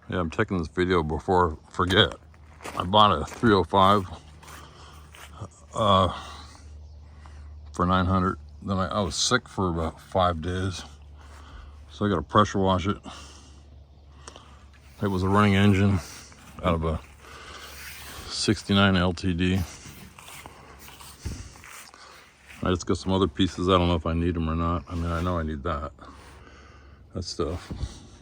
Yeah, I'm taking this video before I forget. I bought a 305 for 900. Then I was sick for about 5 days, so I got to pressure wash it. It was a running engine out of a 69 LTD. I just got some other pieces. I don't know if I need them or not. I mean, I know I need that stuff.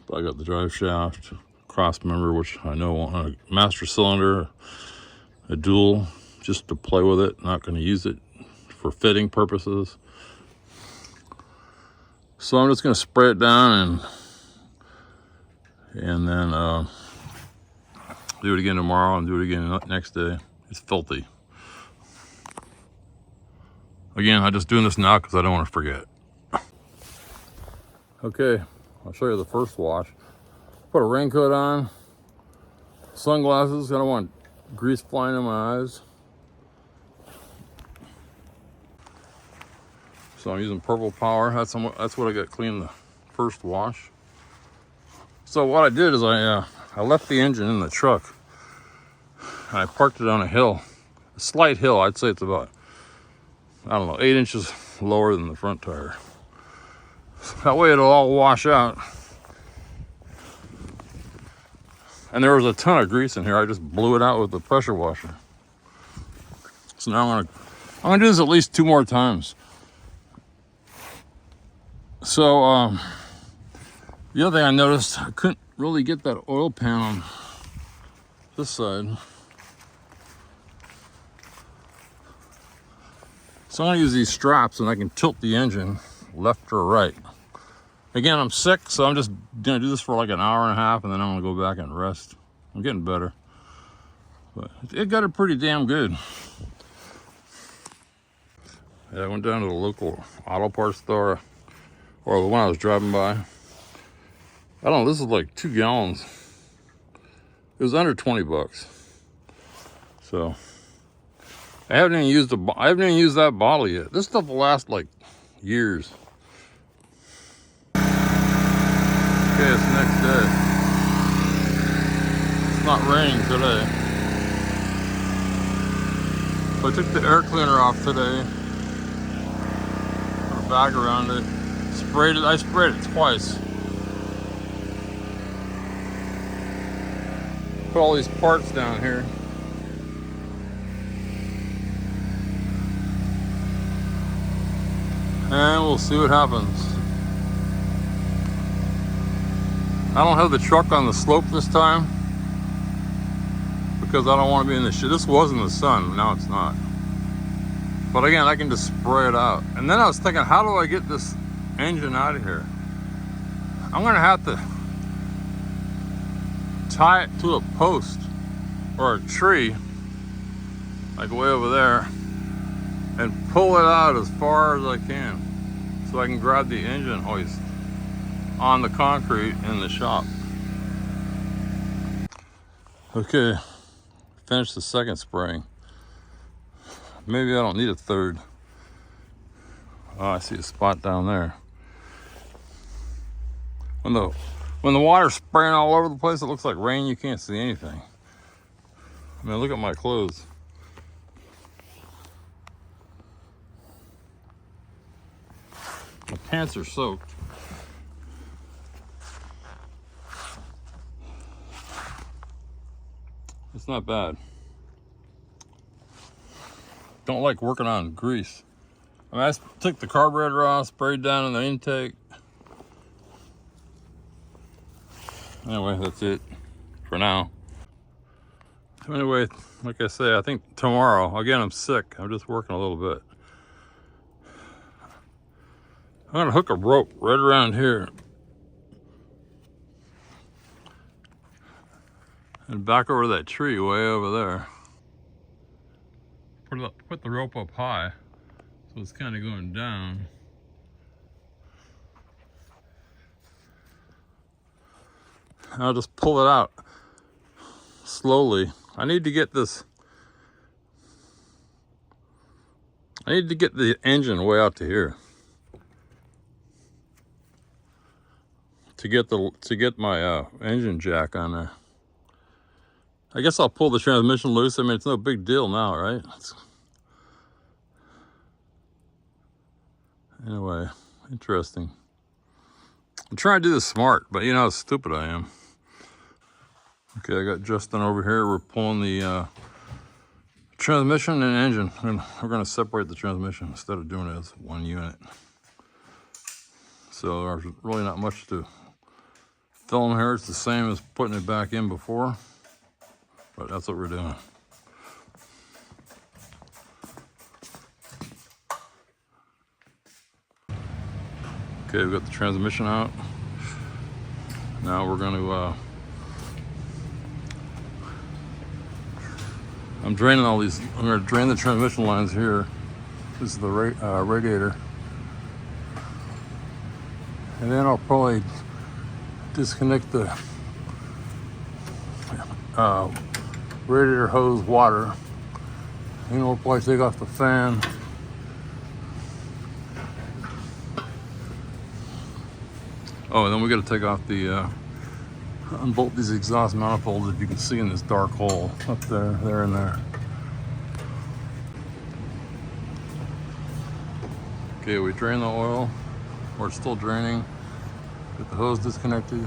But I got the drive shaft, cross member, which I know on a master cylinder, a dual, just to play with it. Not going to use it for fitting purposes. So I'm just going to spray it down and then do it again tomorrow and do it again next day. It's filthy. Again, I'm just doing this now because I don't want to forget. Okay, I'll show you the first wash. Put a raincoat on, sunglasses. I don't want grease flying in my eyes. So I'm using Purple Power. That's what I got clean the first wash. So what I did is I left the engine in the truck and I parked it on a hill, a slight hill. I'd say it's about, I don't know, 8 inches lower than the front tire. That way it'll all wash out. And there was a ton of grease in here. I just blew it out with the pressure washer. So now I'm gonna do this at least 2 more times. So the other thing I noticed, I couldn't really get that oil pan on this side. So I'm gonna use these straps and I can tilt the engine left or right. Again, I'm sick, so I'm just gonna do this for like an hour and a half and then I'm gonna go back and rest. I'm getting better. But it got it pretty damn good. Yeah, I went down to the local auto parts store, or the one I was driving by. I don't know, this is like 2 gallons. It was under 20 bucks. So I haven't even used that bottle yet. This stuff will last like years. Okay, it's the next day. It's not raining today. So I took the air cleaner off today. Put a bag around it. I sprayed it twice. Put all these parts down here. And we'll see what happens. I don't have the truck on the slope this time because I don't want to be in the shit. This was in the sun, now it's not. But again, I can just spray it out. And then I was thinking, how do I get this engine out of here? I'm gonna have to tie it to a post or a tree, like way over there, and pull it out as far as I can so I can grab the engine hoist on the concrete in the shop. Okay, finished the second spraying. Maybe I don't need a third. Oh, I see a spot down there. When the water's spraying all over the place, it looks like rain. You can't see anything. I mean, look at my clothes. My pants are soaked. It's not bad. Don't like working on grease. I mean, I took the carburetor off, sprayed down in the intake. Anyway, that's it for now. So anyway, like I say, I think tomorrow, again, I'm sick. I'm just working a little bit. I'm gonna hook a rope right around here and back over that tree way over there. Put the rope up high, so it's kind of going down. I'll just pull it out slowly. I need to get the engine way out to here. to get my engine jack on there. I guess I'll pull the transmission loose. I mean, it's no big deal now, right? Anyway, interesting. I'm trying to do this smart, but you know how stupid I am. Okay, I got Justin over here. We're pulling the transmission and engine. We're going to separate the transmission instead of doing it as one unit. So there's really not much to film here. It's the same as putting it back in before, but that's what we're doing. Okay, we've got the transmission out. Now we're going to, I'm draining all these, I'm going to drain the transmission lines here. This is the radiator. And then I'll probably disconnect the radiator hose water. You know, we'll probably take off the fan. Oh, and then we got to take off the, unbolt these exhaust manifolds, if you can see in this dark hole up there, and there. Okay, we drain the oil. We're still draining. Get the hose disconnected.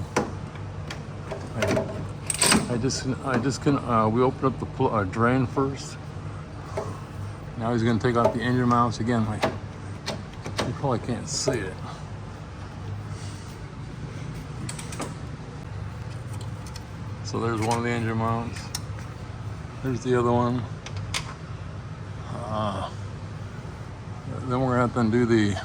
We opened up the drain first. Now he's going to take off the engine mounts again. You probably can't see it. So there's one of the engine mounts. There's the other one. Then we're going to have to undo the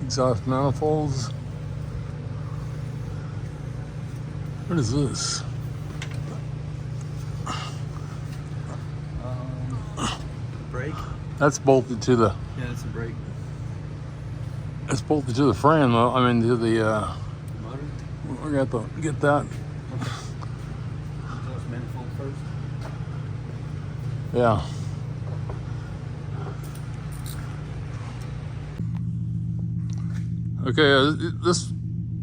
exhaust manifolds. What is this? Brake? That's bolted to the. Yeah, it's a brake. It's bolted to the frame, though. I mean, to the. Motor? We're gonna have to get that. Okay. Exhaust manifold first. Yeah. Okay,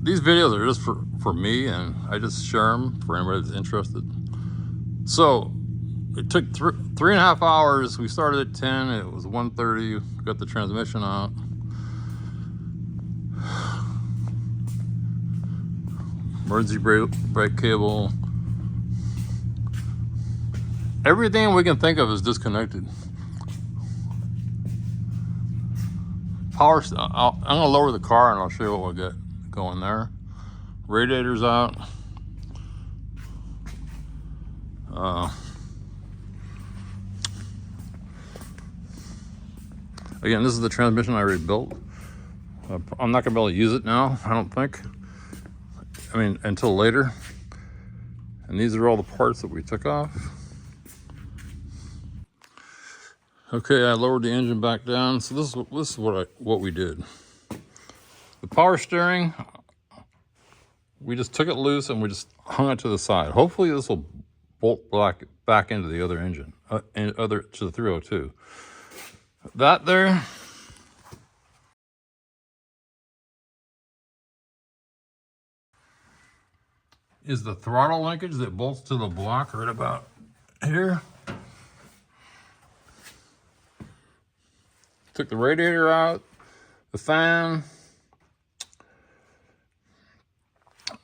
these videos are just for me, and I just share them for anybody that's interested. So it took 3.5 hours. We started at 10. It was 1:30. We got the transmission out. Emergency brake cable. Everything we can think of is disconnected. I'm gonna lower the car and I'll show you what we'll get going there. Radiator's out. Again, this is the transmission I already built. I'm not gonna be able to use it now, I don't think. I mean, until later. And these are all the parts that we took off. Okay, I lowered the engine back down. So this is what we did. The power steering, we just took it loose and we just hung it to the side. Hopefully this will bolt back into the other engine, to the 302. That there is the throttle linkage that bolts to the block right about here. Took the radiator out, the fan.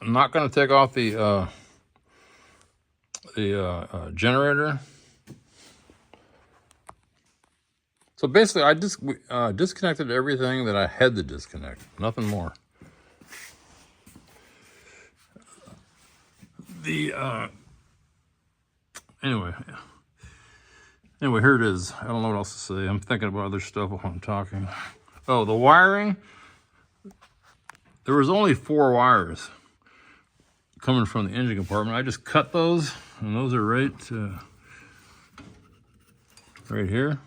I'm not going to take off the generator. So basically, I just disconnected everything that I had to disconnect, nothing more. Anyway, here it is. I don't know what else to say. I'm thinking about other stuff while I'm talking. Oh, the wiring. There was only 4 wires coming from the engine compartment. I just cut those, and those are right here.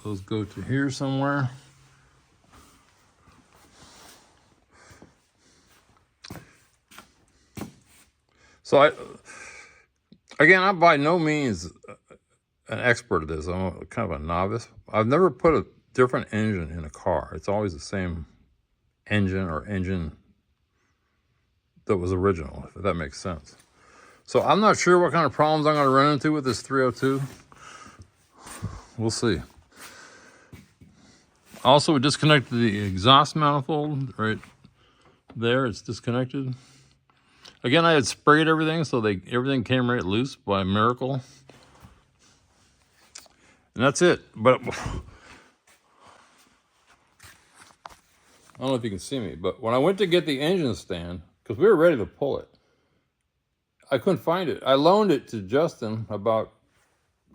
Those go to here somewhere. So I'm by no means an expert at this. I'm kind of a novice. I've never put a different engine in a car. It's always the same engine or engine that was original, if that makes sense. So I'm not sure what kind of problems I'm going to run into with this 302. We'll see. Also, we disconnected the exhaust manifold right there. It's disconnected. Again, I had sprayed everything, so everything came right loose by miracle. And that's it. But I don't know if you can see me, but when I went to get the engine stand, because we were ready to pull it, I couldn't find it. I loaned it to Justin about,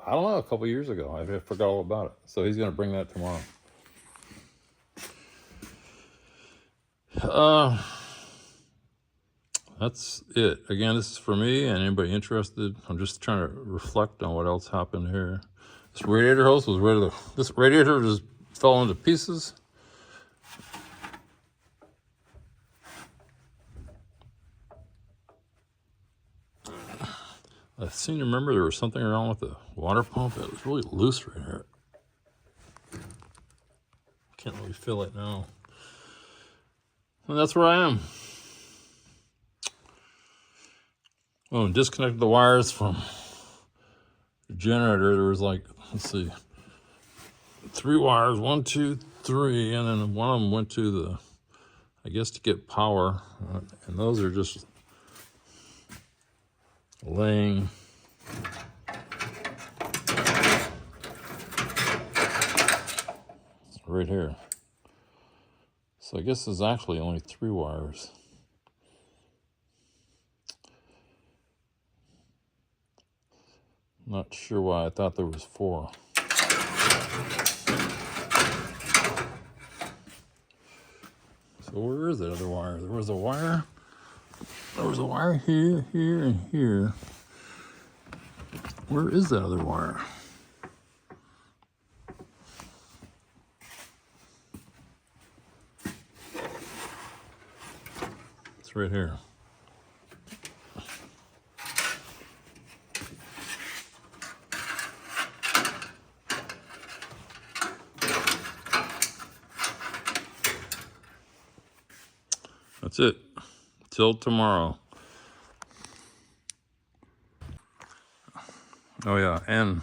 I don't know, a couple years ago. I forgot all about it. So he's going to bring that tomorrow. That's it. Again, this is for me and anybody interested. I'm just trying to reflect on what else happened here. This radiator hose was ready to, this radiator just fell into pieces. I seem to remember there was something wrong with the water pump. It was really loose right here. Can't really feel it now. And that's where I am. Oh, and disconnected the wires from the generator. There was like, let's see, 3 wires, 1, 2, 3, and then one of them went to the, I guess, to get power. And those are just laying. Right here. So I guess there's actually only 3 wires. Not sure why I thought there was 4. So where is that other wire? There was a wire. There was a wire here, here, and here. Where is that other wire? It's right here. That's it. Till tomorrow. Oh yeah, and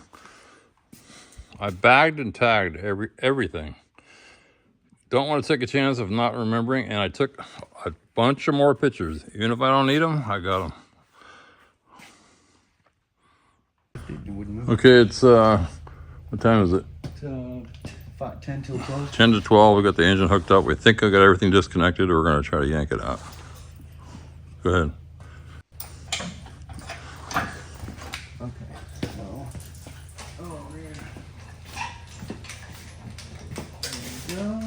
I bagged and tagged everything. Don't want to take a chance of not remembering, and I took a bunch of more pictures. Even if I don't need them, I got them. Okay, it's what time is it? 10 till 12. 10 to 12. We got the engine hooked up. We think I got everything disconnected. We're going to try to yank it out. Go ahead. Okay. So. Oh man. There we go.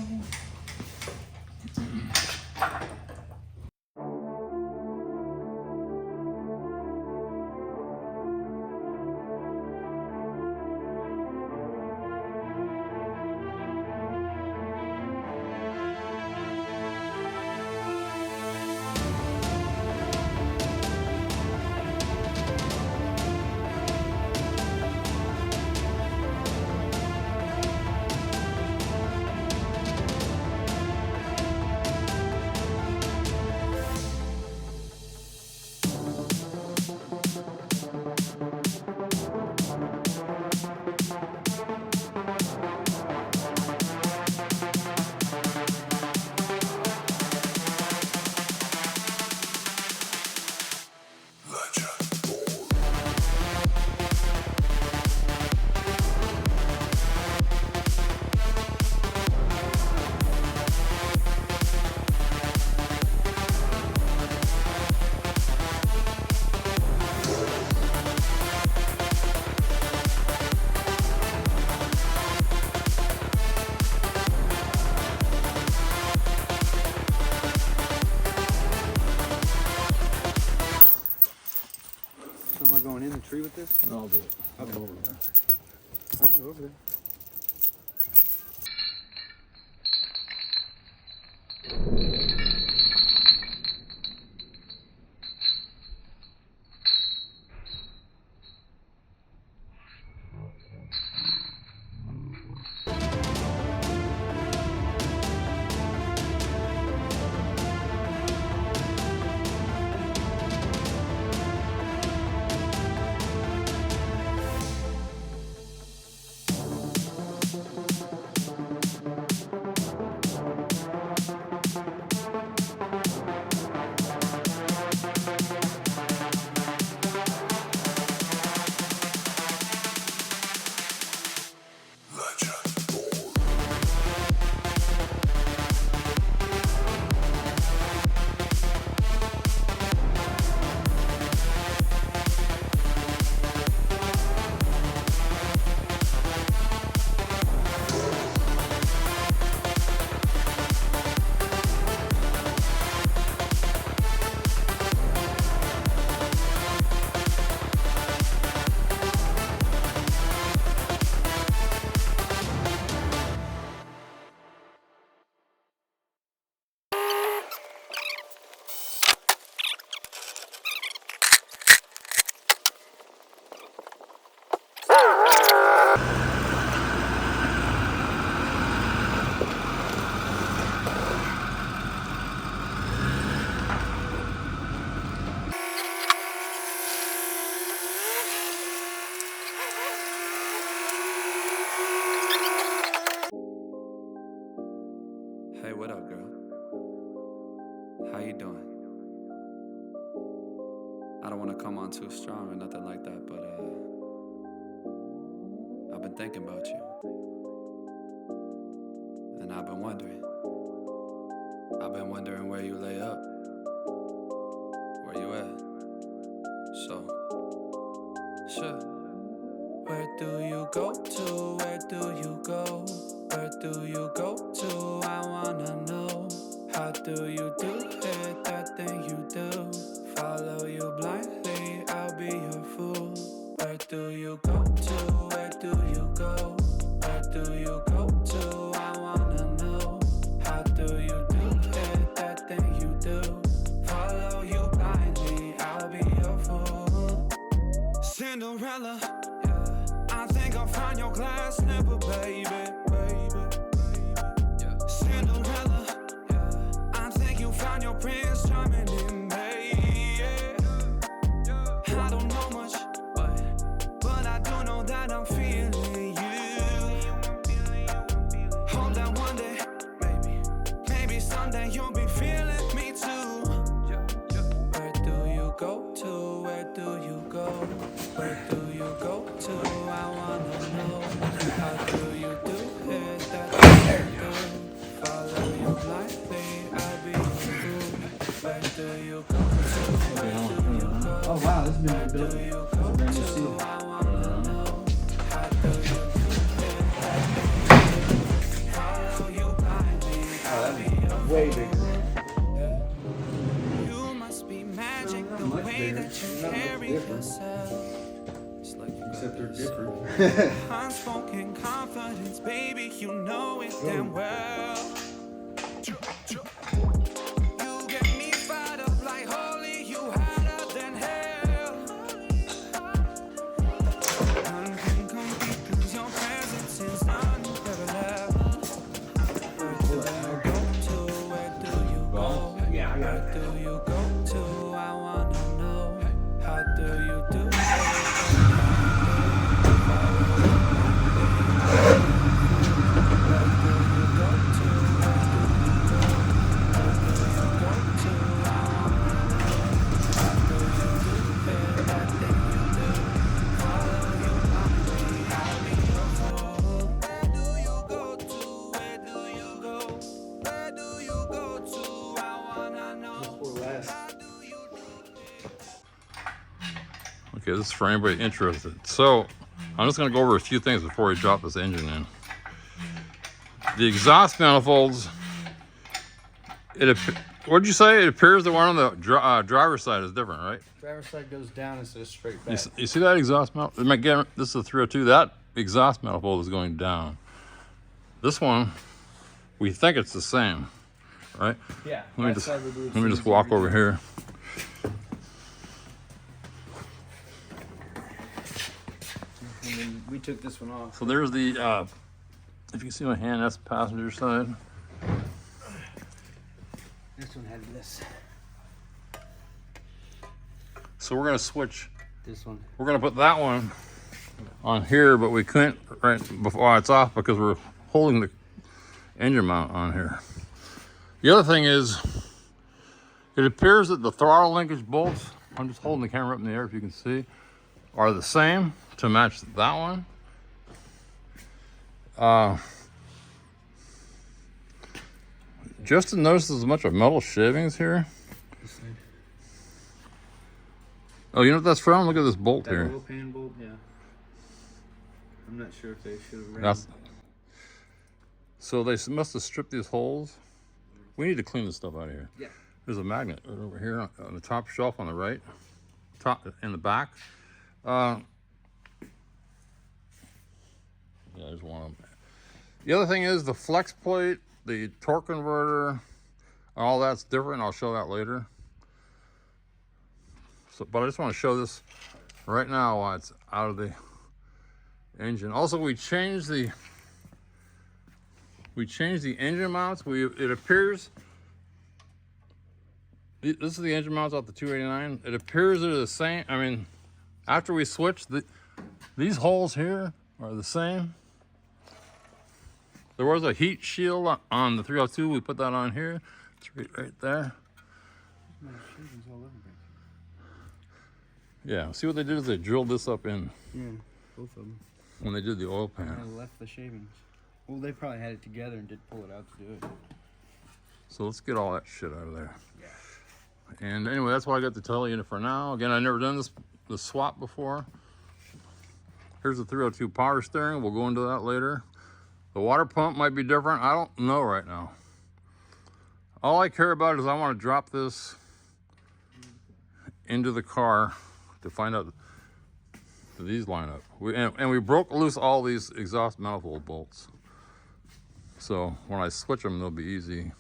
Am I going in the tree with this? I'll do it. I'll go over there. I can go over there. Hey, what up, girl? How you doing? I don't want to come on too strong or nothing like that, but I've been thinking about you. And I've been wondering where you lay up. Where you at? So, sure. Where do you go to? Where do you go? Where do you go to? I wanna know. How do you do it? That thing you do. Follow you blindly, I'll be your fool. Where do you go to? Where do you go? Where do you go to? I wanna know. How do you do it? That thing you do. Follow you blindly, I'll be your fool. Cinderella, yeah. I think I'll find your glass slipper, baby. Yeah. Cinderella, yeah. I think you found your prince charming in me. I don't know much, but I do know that I'm feeling you. Hope that one day, maybe someday you'll be feeling me too. Where do you go to? Where do you go? Where do you go to? I wanna know. How do you do it? That thing you do. Follow you blindly, I'll be your fool. Where do you go to? Where do you go? Oh wow, this has been Where do rebuilt. you go to? I wanna know. How do you do it? That thing you do. Follow you blindly, I'll be your Way bigger. You must be magic the Much way bigger. that you Not much carry different. yourself. It's like you Except got they're this different. unspoken confidence, baby, you know it damn well. You get me fired up like holy, you hotter than hell. None can compete 'cause your presence is unparalleled. Where do you go to? Where do you go? Yeah, I got Where it. do you go to? I wanna know. How do you do it? Okay, this is for anybody interested. So, I'm just going to go over a few things before we drop this engine in. The exhaust manifolds, what did you say? It appears the one on the driver's side is different, right? Driver's side goes down instead of straight back. You see that exhaust manifold? Again, this is a 302. That exhaust manifold is going down. This one, we think it's the same, right? Yeah. Let me just walk over here. And then we took this one off. So there's the, if you can see my hand, that's the passenger side. This one had this. So we're gonna switch. This one. We're gonna put that one on here, but we couldn't right before it's off because we're holding the engine mount on here. The other thing is, it appears that the throttle linkage bolts, I'm just holding the camera up in the air if you can see, are the same to match that one. Justin noticed there's a bunch of metal shavings here. This side. Oh, you know what that's from? Look at this bolt That here. oil pan bolt, yeah. I'm not sure if they should have ran. That's, so they must have stripped these holes. We need to clean this stuff out of here. Yeah. There's a magnet right over here on the top shelf on the right, top in the back. Yeah, there's one of them. The other thing is the flex plate, the torque converter, all that's different. I'll show that later. So, but I just want to show this right now while it's out of the engine. Also, we changed the engine mounts. It appears this is the engine mounts off the 289. It appears they're the same. I mean, after we switched, these holes here are the same. There was a heat shield on the 302. We put that on here. It's right there. Yeah, see what they did is they drilled this up in. Yeah, both of them. When they did the oil pan. I left the shavings. Well, they probably had it together and did pull it out to do it. So let's get all that shit out of there. Yeah. And anyway, that's what I got to tell you for now. Again, I've never done the swap before. Here's the 302 power steering. We'll go into that later. The water pump might be different. I don't know right now. All I care about is I want to drop this into the car to find out that these line up. And we broke loose all these exhaust manifold bolts. So when I switch them, they'll be easy.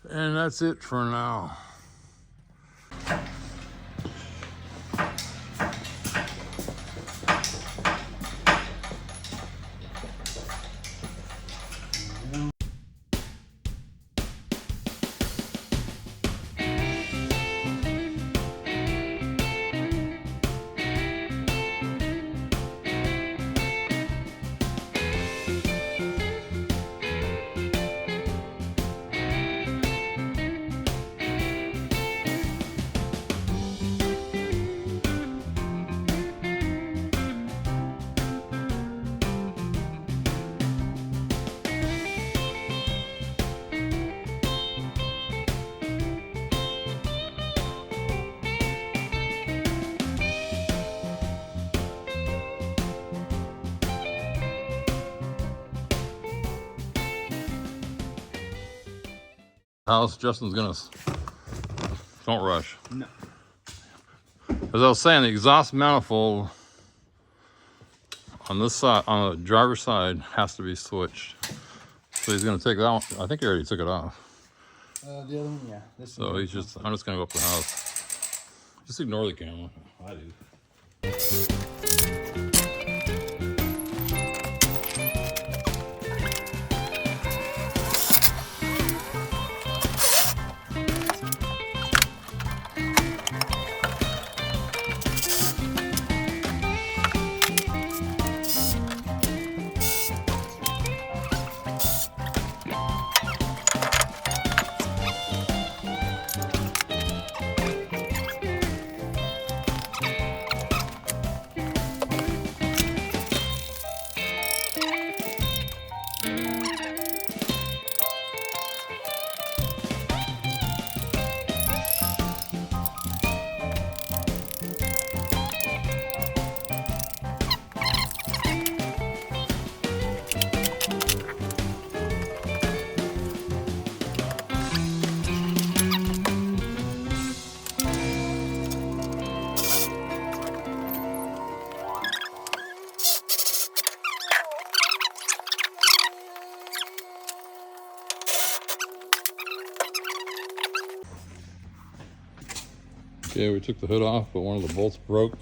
And that's it for now. House, Justin's gonna, don't rush. No. As I was saying, the exhaust manifold on this side, on the driver's side, has to be switched. So he's gonna take that one. I think he already took it off. The other one, yeah. This So he's just, I'm just gonna go up the house. Just ignore the camera. I do. Okay, we took the hood off, but one of the bolts broke.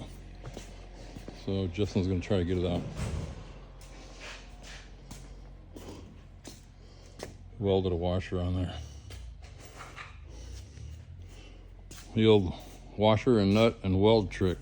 So Justin's gonna try to get it out. Welded a washer on there. The old washer and nut and weld trick.